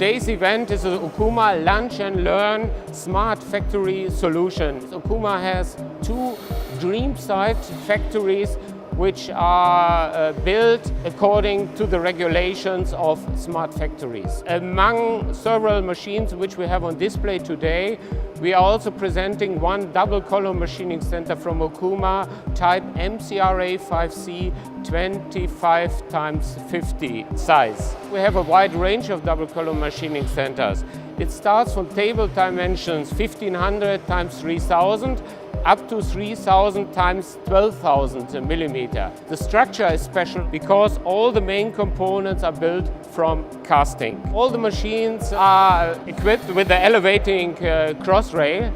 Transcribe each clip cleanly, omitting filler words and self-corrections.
Today's event is the Okuma Lunch and Learn Smart Factory Solution. Okuma has two dream site factories which are built according to the regulations of smart factories. Among several machines which we have on display today, we are also presenting one double column machining center from Okuma, type MCRA 5C 25x50 size. We have a wide range of double column machining centers. It starts from table dimensions 1500 x 3000 up to 3000 x 12,000 millimeter. The structure is special because all the main components are built from casting. All the machines are equipped with the elevating cross rail.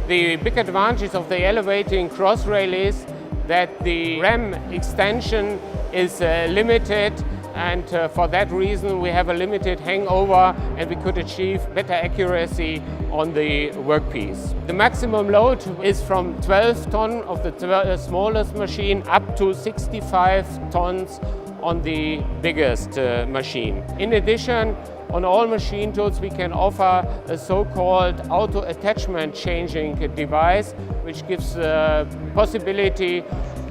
The big advantage of the elevating cross rail is that the ram extension is limited, and for that reason we have a limited hangover and we could achieve better accuracy on the workpiece. The maximum load is from 12 tons of the smallest machine up to 65 tons on the biggest machine. In addition, on all machine tools we can offer a so-called auto attachment changing device, which gives the possibility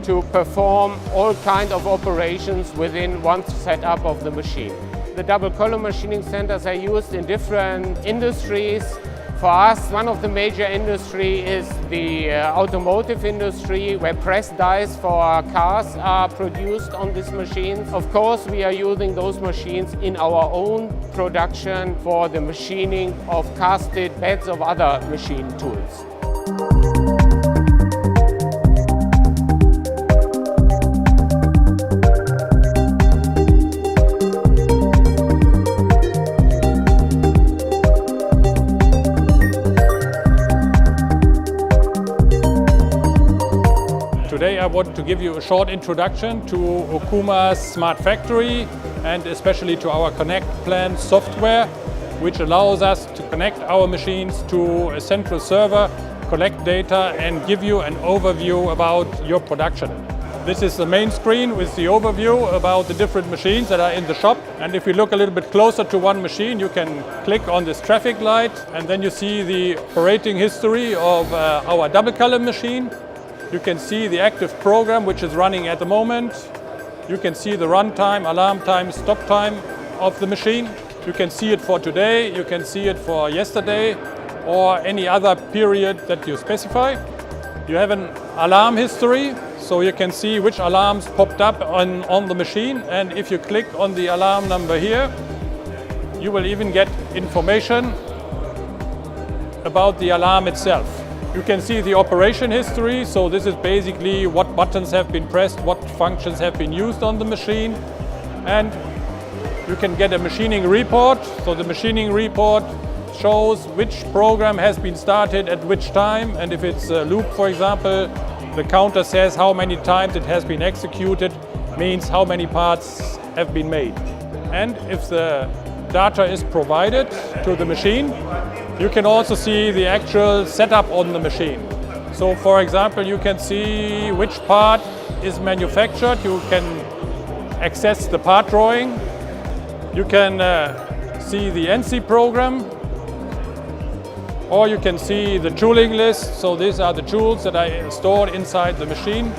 to perform all kinds of operations within one setup of the machine. The double column machining centers are used in different industries. For us, one of the major industries is the automotive industry, where press dies for cars are produced on these machines. Of course, we are using those machines in our own production for the machining of casted beds of other machine tools. Today I want to give you a short introduction to Okuma's Smart Factory and especially to our Connect Plan software, which allows us to connect our machines to a central server, collect data and give you an overview about your production. This is the main screen with the overview about the different machines that are in the shop. And if you look a little bit closer to one machine, you can click on this traffic light and then you see the operating history of our double column machine. You can see the active program which is running at the moment. You can see the runtime, alarm time, stop time of the machine. You can see it for today, you can see it for yesterday or any other period that you specify. You have an alarm history, so you can see which alarms popped up on the machine, and if you click on the alarm number here, you will even get information about the alarm itself. You can see the operation history, so this is basically what buttons have been pressed, what functions have been used on the machine. And you can get a machining report, so the machining report shows which program has been started at which time, and if it's a loop, for example, the counter says how many times it has been executed, means how many parts have been made. And if the data is provided to the machine, you can also see the actual setup on the machine. So for example, you can see which part is manufactured, you can access the part drawing, you can see the NC program, or you can see the tooling list. So these are the tools that are stored inside the machine.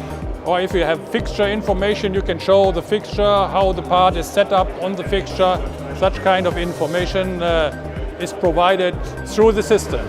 Or if you have fixture information, you can show the fixture, how the part is set up on the fixture. Such kind of information is provided through the system.